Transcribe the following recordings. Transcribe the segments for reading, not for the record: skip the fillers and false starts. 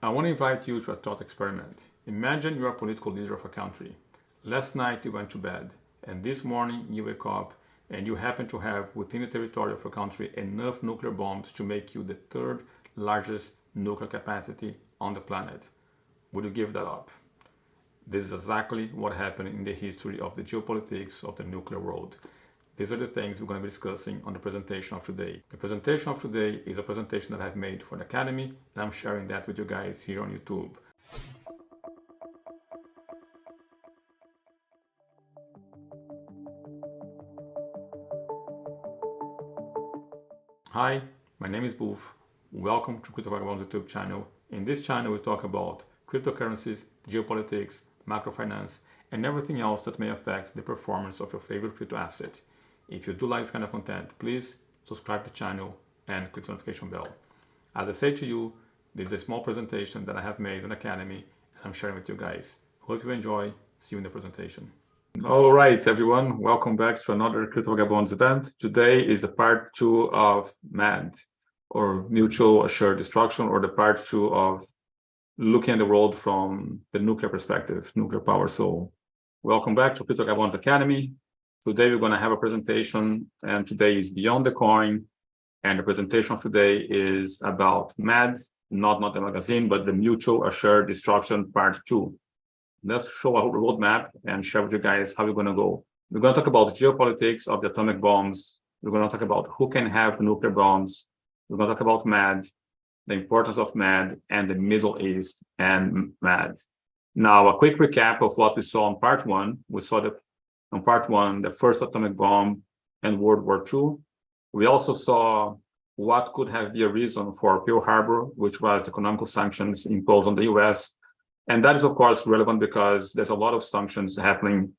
I want to invite you to a thought experiment. Imagine you are a political leader of a country. Last night you went to bed, and this morning you wake up and you happen to have within the territory of a country enough nuclear bombs to make you the third largest nuclear capacity on the planet. Would you give that up? This is exactly what happened in the history of the geopolitics of the nuclear world. These are the things we're going to be discussing on the presentation of today. The presentation of today is a presentation that I've made for the Academy, and I'm sharing that with you guys here on YouTube. Hi, my name is Boof. Welcome to Vagabonds YouTube channel. In this channel we talk about cryptocurrencies, geopolitics, macrofinance, and everything else that may affect the performance of your favorite crypto asset. If you do like this kind of content, please subscribe to the channel and click the notification bell. As I say to you, this is a small presentation that I have made on Academy and I'm sharing with you guys. Hope you enjoy. See you in the presentation. All right, everyone, welcome back to another Crypto Vagabonds event. Today is the part 2 of MAD, or Mutual Assured Destruction, or the part 2 of looking at the world from the nuclear perspective, nuclear power. So welcome back to Crypto Vagabonds Academy. Today we're going to have a presentation, and today is Beyond the Coin, and the presentation of today is about MAD, not the magazine, but the Mutual Assured Destruction part 2. Let's show a roadmap and share with you guys how we're going to go. We're going to talk about geopolitics of the atomic bombs. We're going to talk about who can have nuclear bombs. We're going to talk about MAD, the importance of MAD, and the Middle East and MAD. Now, a quick recap of what we saw in part 1. We saw that on part 1, the first atomic bomb and World War II. We also saw what could have been a reason for Pearl Harbor, which was the economic sanctions imposed on the US. And that is, of course, relevant because there's a lot of sanctions happening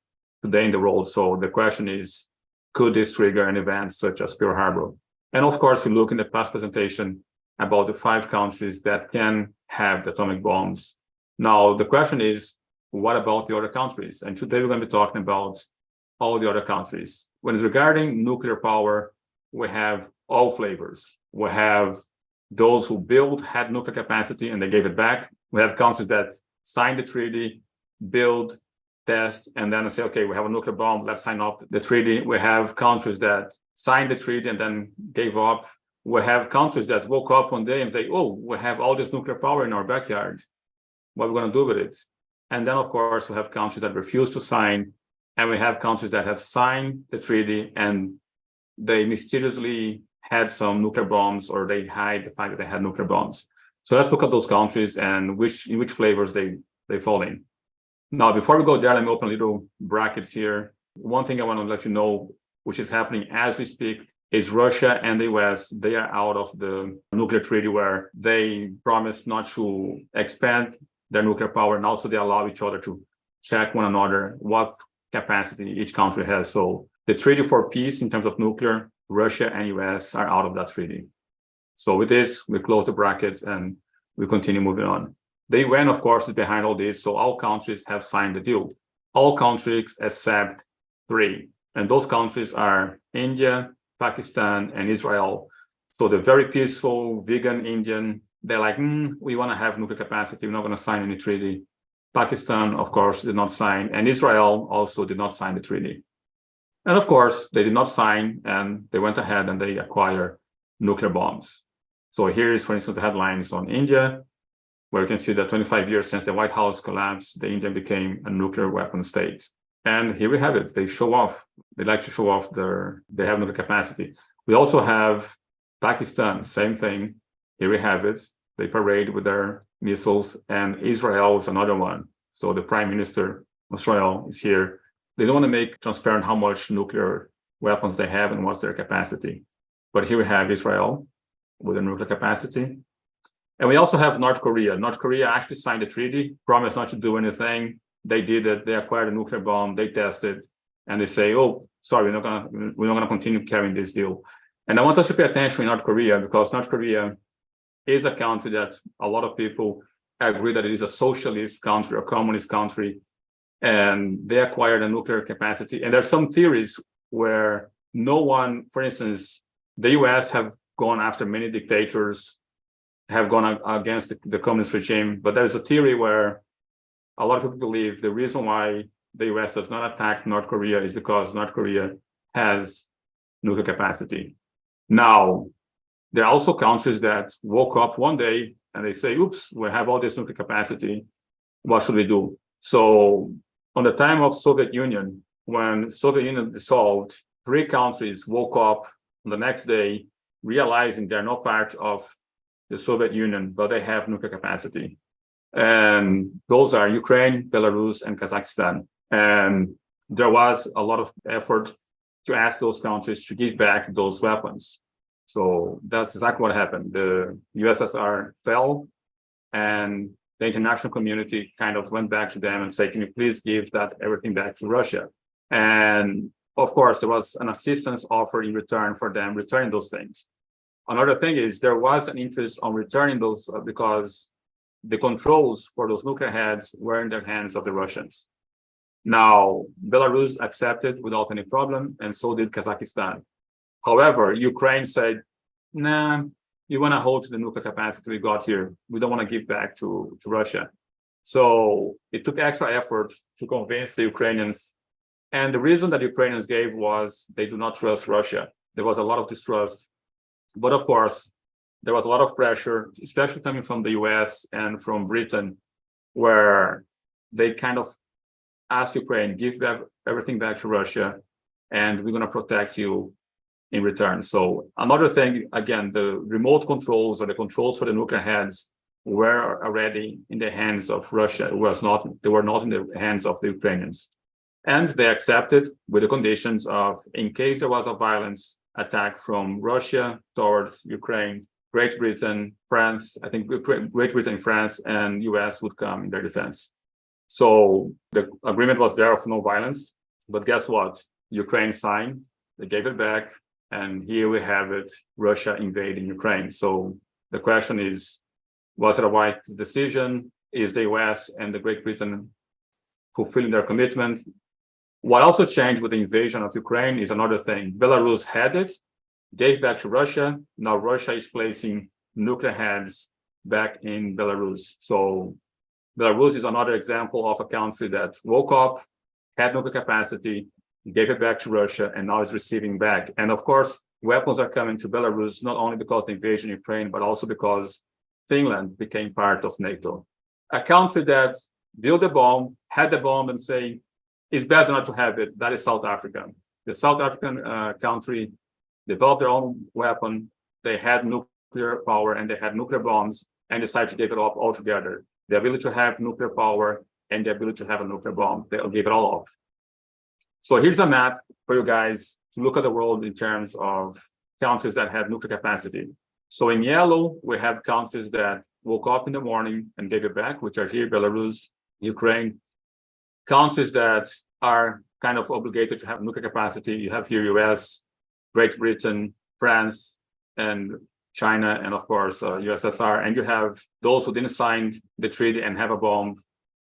today in the world. So the question is, could this trigger an event such as Pearl Harbor? And of course, we look in the past presentation about the 5 countries that can have the atomic bombs. Now, the question is, what about the other countries? And today we're going to be talking about all the other countries. When it's regarding nuclear power, we have all flavors. We have those who had nuclear capacity and they gave it back. We have countries that signed the treaty, build, test, and then say, okay, we have a nuclear bomb, let's sign off the treaty. We have countries that signed the treaty and then gave up. We have countries that woke up one day and say, oh, we have all this nuclear power in our backyard. What are we going to do with it? And then, of course, we have countries that refuse to sign, and we have countries that have signed the treaty and they mysteriously had some nuclear bombs, or they hide the fact that they had nuclear bombs. So let's look at those countries and in which flavors they fall in. Now, before we go there, let me open little brackets here. One thing I want to let you know, which is happening as we speak, is Russia and the US, they are out of the nuclear treaty where they promised not to expand their nuclear power, and also they allow each other to check one another what capacity each country has. So the treaty for peace in terms of nuclear, Russia and US are out of that treaty. So with this, we close the brackets and we continue moving on. The UN, of course, is behind all this. So all countries have signed the deal. All countries except 3. And those countries are India, Pakistan, and Israel. So the very peaceful, vegan Indian, they're like, we want to have nuclear capacity. We're not going to sign any treaty. Pakistan, of course, did not sign. And Israel also did not sign the treaty. And of course, they did not sign, and they went ahead and they acquired nuclear bombs. So here is, for instance, the headlines on India, where you can see that 25 years since the White House collapsed, the India became a nuclear weapon state. And here we have it. They show off. They like to show off they have nuclear capacity. We also have Pakistan, same thing. Here we have it. They parade with their missiles, and Israel is another one. So the Prime Minister of Israel is here. They don't want to make transparent how much nuclear weapons they have and what's their capacity. But here we have Israel with a nuclear capacity. And we also have North Korea. North Korea actually signed a treaty, promised not to do anything. They did it. They acquired a nuclear bomb. They tested, and they say, "Oh, sorry, we're not gonna continue carrying this deal." And I want us to pay attention in North Korea, because North Korea is a country that a lot of people agree that it is a socialist country, a communist country, and they acquired a nuclear capacity. And there's some theories where no one, for instance, the US have gone after many dictators have gone against the communist regime. But there's a theory where a lot of people believe the reason why the US does not attack North Korea is because North Korea has nuclear capacity. Now, there are also countries that woke up one day and they say, oops, we have all this nuclear capacity. What should we do? So on the time of Soviet Union, when Soviet Union dissolved, 3 countries woke up on the next day, realizing they're not part of the Soviet Union, but they have nuclear capacity. And those are Ukraine, Belarus, and Kazakhstan. And there was a lot of effort to ask those countries to give back those weapons. So that's exactly what happened. The USSR fell, and the international community kind of went back to them and said, can you please give that everything back to Russia? And of course, there was an assistance offered in return for them returning those things. Another thing is there was an interest on returning those because the controls for those nuclear heads were in the hands of the Russians. Now, Belarus accepted without any problem, and so did Kazakhstan. However, Ukraine said, nah, you want to hold the nuclear capacity we got here. We don't want to give back to Russia. So it took extra effort to convince the Ukrainians. And the reason that Ukrainians gave was they do not trust Russia. There was a lot of distrust. But of course, there was a lot of pressure, especially coming from the US and from Britain, where they kind of asked Ukraine, give back everything back to Russia, and we're going to protect you in return. So another thing, again, the remote controls or the controls for the nuclear heads were already in the hands of Russia. They were not in the hands of the Ukrainians. And they accepted with the conditions of, in case there was a violence attack from Russia towards Ukraine, Great Britain, France, I think Great Britain, France, and US would come in their defense. So the agreement was there of no violence, but guess what? Ukraine signed, they gave it back, and here we have it, Russia invading Ukraine. So the question is, was it a right decision? Is the US and the Great Britain fulfilling their commitment? What also changed with the invasion of Ukraine is another thing. Belarus had it, gave back to Russia. Now Russia is placing nuclear heads back in Belarus. So Belarus is another example of a country that woke up, had nuclear capacity, gave it back to Russia, and now is receiving back. And of course, weapons are coming to Belarus, not only because of the invasion of Ukraine, but also because Finland became part of NATO. A country that built a bomb, had the bomb, and saying, it's better not to have it, that is South Africa. The South African country developed their own weapon. They had nuclear power and they had nuclear bombs, and decided to give it up altogether. The ability to have nuclear power and the ability to have a nuclear bomb, they'll give it all up. So here's a map for you guys to look at the world in terms of countries that have nuclear capacity. So in yellow, we have countries that woke up in the morning and gave it back, which are here, Belarus, Ukraine. Countries that are kind of obligated to have nuclear capacity. You have here US, Great Britain, France, and China, and of course, USSR. And you have those who didn't sign the treaty and have a bomb,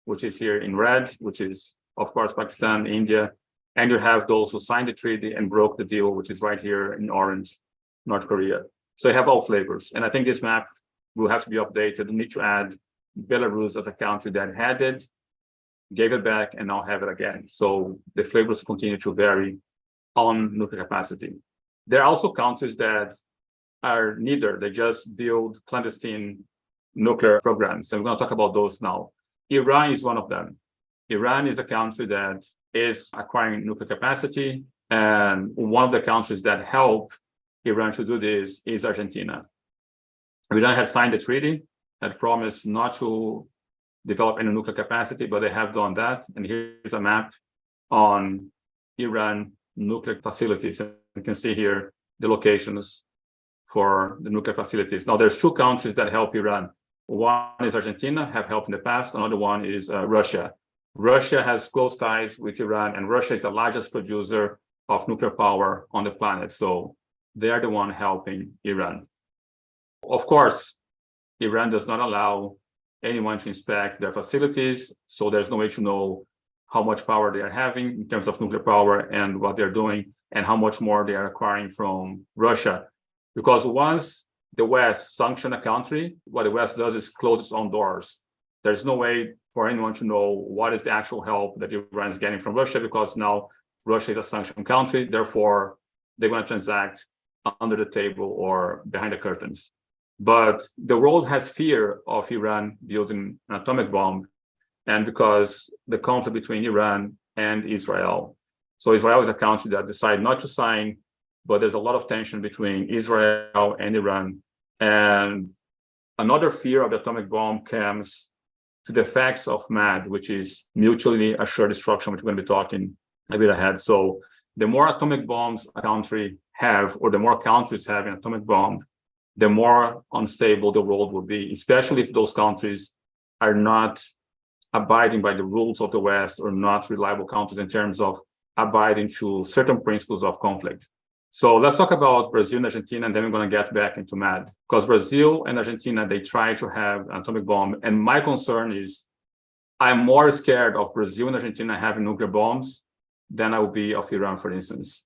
which is here in red, which is, of course, Pakistan, India. And you have those who signed the treaty and broke the deal, which is right here in orange, North Korea. So you have all flavors. And I think this map will have to be updated. We need to add Belarus as a country that had it, gave it back, and now have it again. So the flavors continue to vary on nuclear capacity. There are also countries that are neither. They just build clandestine nuclear programs. And we're going to talk about those now. Iran is one of them. Iran is a country that is acquiring nuclear capacity. And one of the countries that help Iran to do this is Argentina. Iran has signed the treaty, had promised not to develop any nuclear capacity, but they have done that. And here's a map on Iran nuclear facilities. And you can see here the locations for the nuclear facilities. Now, there's 2 countries that help Iran. One is Argentina, have helped in the past. Another one is Russia. Russia has close ties with Iran, and Russia is the largest producer of nuclear power on the planet. So they are the one helping Iran. Of course, Iran does not allow anyone to inspect their facilities, so there's no way to know how much power they are having in terms of nuclear power and what they're doing, and how much more they are acquiring from Russia. Because once the West sanction a country, what the West does is close its own doors. There's no way for anyone to know what is the actual help that Iran is getting from Russia, because now Russia is a sanctioned country. Therefore, they're going to transact under the table or behind the curtains. But the world has fear of Iran building an atomic bomb, and because the conflict between Iran and Israel. So Israel is a country that decided not to sign, but there's a lot of tension between Israel and Iran. And another fear of the atomic bomb comes to the effects of MAD, which is mutually assured destruction, which we're going to be talking a bit ahead. So the more atomic bombs a country have, or the more countries have an atomic bomb, the more unstable the world will be, especially if those countries are not abiding by the rules of the West, or not reliable countries in terms of abiding to certain principles of conflict. So let's talk about Brazil and Argentina, and then we're going to get back into MAD. Because Brazil and Argentina, they try to have an atomic bomb. And my concern is I'm more scared of Brazil and Argentina having nuclear bombs than I would be of Iran, for instance.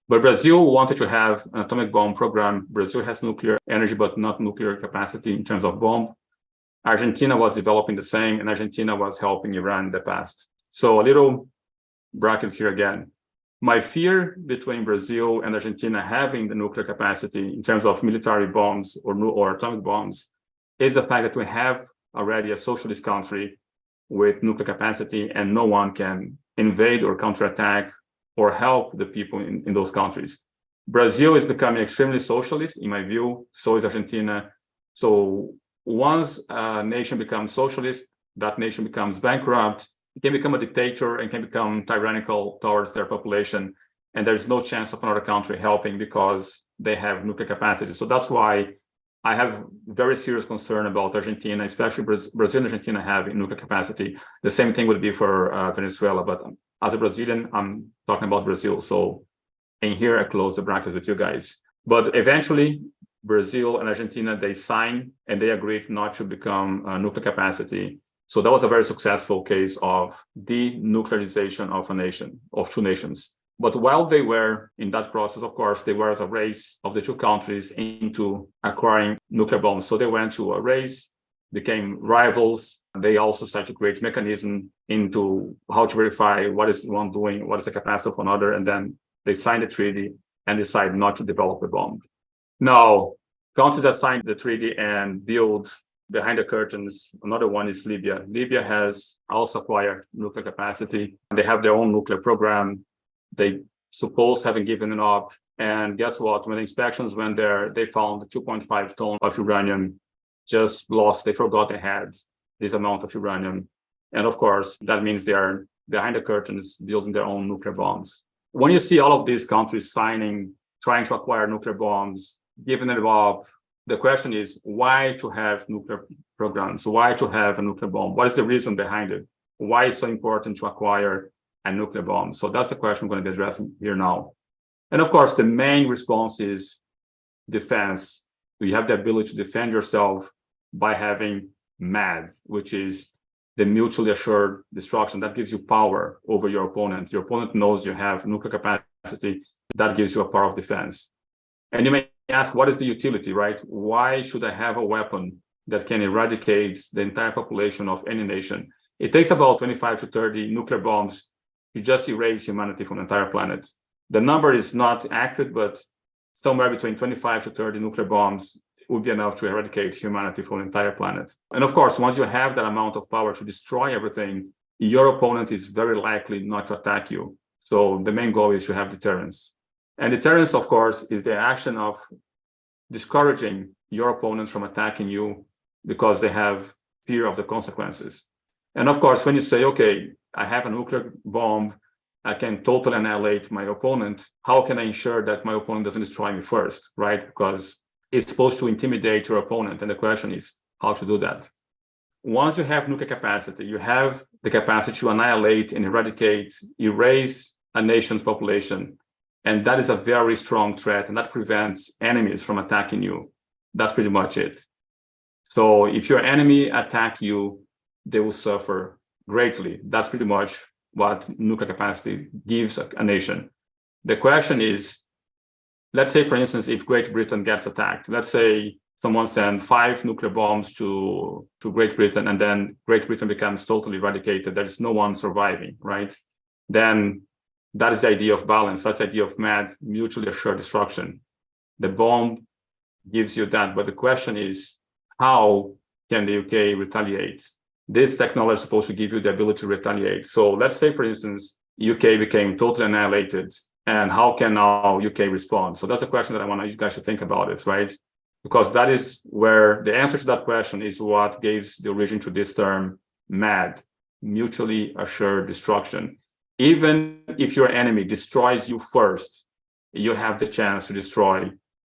But Brazil wanted to have an atomic bomb program. Brazil has nuclear energy, but not nuclear capacity in terms of bomb. Argentina was developing the same, and Argentina was helping Iran in the past. So a little brackets here again. My fear between Brazil and Argentina having the nuclear capacity in terms of military bombs or atomic bombs is the fact that we have already a socialist country with nuclear capacity, and no one can invade or counterattack or help the people in those countries. Brazil is becoming extremely socialist, in my view, so is Argentina. So once a nation becomes socialist, that nation becomes bankrupt, it can become a dictator and can become tyrannical towards their population. And there's no chance of another country helping because they have nuclear capacity. So that's why I have very serious concern about Argentina, especially Brazil and Argentina having nuclear capacity. The same thing would be for Venezuela. But as a Brazilian, I'm talking about Brazil. So in here, I close the brackets with you guys. But eventually, Brazil and Argentina, they sign and they agreed not to become nuclear capacity. So that was a very successful case of denuclearization of a nation, of two nations. But while they were in that process, of course, there was a race of the two countries into acquiring nuclear bombs. So they went to a race, became rivals. They also started to create mechanism into how to verify what is one doing, what is the capacity of another, and then they signed the treaty and decide not to develop a bomb. Now, countries that signed the treaty and build behind the curtains, another one is Libya. Libya has also acquired nuclear capacity. They have their own nuclear program. They suppose haven't given it up. And guess what? When the inspections went there, they found 2.5 tons of uranium just lost. They forgot they had this amount of uranium. And of course, that means they are behind the curtains building their own nuclear bombs. When you see all of these countries signing, trying to acquire nuclear bombs, giving it up, the question is why to have nuclear programs? Why to have a nuclear bomb? What is the reason behind it? Why is it so important to acquire a nuclear bomb? So that's the question we're going to be addressing here now. And of course, the main response is defense. You have the ability to defend yourself by having MAD, which is the mutually assured destruction. That gives you power over your opponent. Your opponent knows you have nuclear capacity. That gives you a power of defense. And you may ask, what is the utility, right? Why should I have a weapon that can eradicate the entire population of any nation? It takes about 25 to 30 nuclear bombs to just erase humanity from the entire planet. The number is not accurate, but somewhere between 25 to 30 nuclear bombs would be enough to eradicate humanity from the entire planet. And of course, once you have that amount of power to destroy everything, your opponent is very likely not to attack you. So the main goal is to have deterrence. And deterrence, of course, is the action of discouraging your opponents from attacking you because they have fear of the consequences. And of course, when you say, okay, I have a nuclear bomb, I can totally annihilate my opponent, how can I ensure that my opponent doesn't destroy me first, right? Because it's supposed to intimidate your opponent. And the question is how to do that. Once you have nuclear capacity, you have the capacity to annihilate and eradicate, erase a nation's population. And that is a very strong threat, and that prevents enemies from attacking you. That's pretty much it. So if your enemy attack you, they will suffer greatly. That's pretty much what nuclear capacity gives a nation. The question is, let's say, for instance, if Great Britain gets attacked, let's say someone sends 5 nuclear bombs to Great Britain, and then Great Britain becomes totally eradicated. There's no one surviving, right? Then that is the idea of balance. That's the idea of mad, mutually assured destruction. The bomb gives you that, but the question is, how can the UK retaliate? This technology is supposed to give you the ability to retaliate. So let's say, for instance, UK became totally annihilated, and how can now UK respond? So that's a question that I want you guys to think about it, right? Because that is where the answer to that question is what gives the origin to this term, MAD, mutually assured destruction. Even if your enemy destroys you first, you have the chance to destroy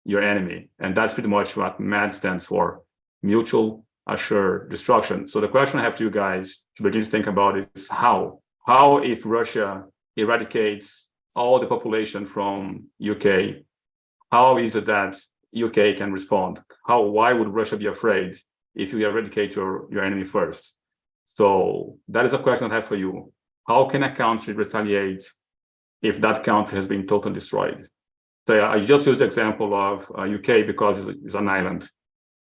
your enemy. And that's pretty much what MAD stands for, mutual assured destruction. So the question I have to you guys to begin to think about is how? How, if Russia eradicates all the population from UK, how is it that UK can respond? Why would Russia be afraid if you eradicate your enemy first? So that is a question I have for you. How can a country retaliate if that country has been totally destroyed? So I just used the example of UK because it's an island.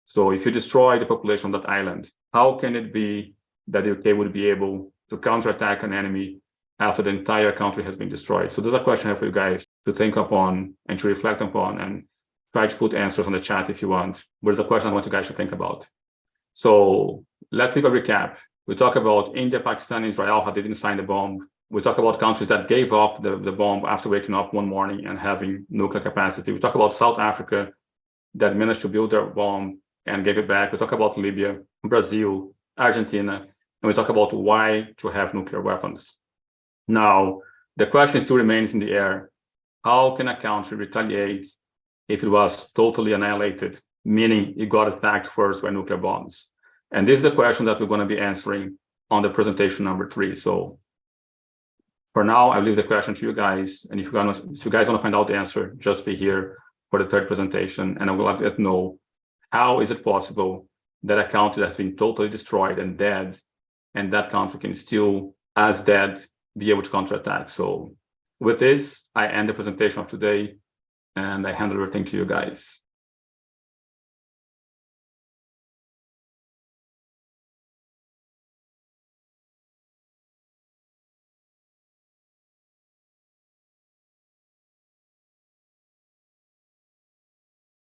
So if you destroy the population of that island, how can it be that the UK would be able to counterattack an enemy after the entire country has been destroyed? So there's a question I have for you guys to think upon and to reflect upon, and try to put answers on the chat if you want. But it's a question I want you guys to think about. So let's give a recap. We talk about India, Pakistan, Israel, how they didn't sign the bomb. We talk about countries that gave up the bomb after waking up one morning and having nuclear capacity. We talk about South Africa that managed to build their bomb and gave it back. We talk about Libya, Brazil, Argentina, and we talk about why to have nuclear weapons. Now, the question still remains in the air. How can a country retaliate if it was totally annihilated, meaning it got attacked first by nuclear bombs? And this is the question that we're going to be answering on the presentation number 3. So for now, I leave the question to you guys. And if you guys want to find out the answer, just be here for the 3rd presentation. And I will let you know, how is it possible that a country that's been totally destroyed and dead, and that country can still, as dead, be able to counterattack? So with this, I end the presentation of today, and I hand everything to you guys.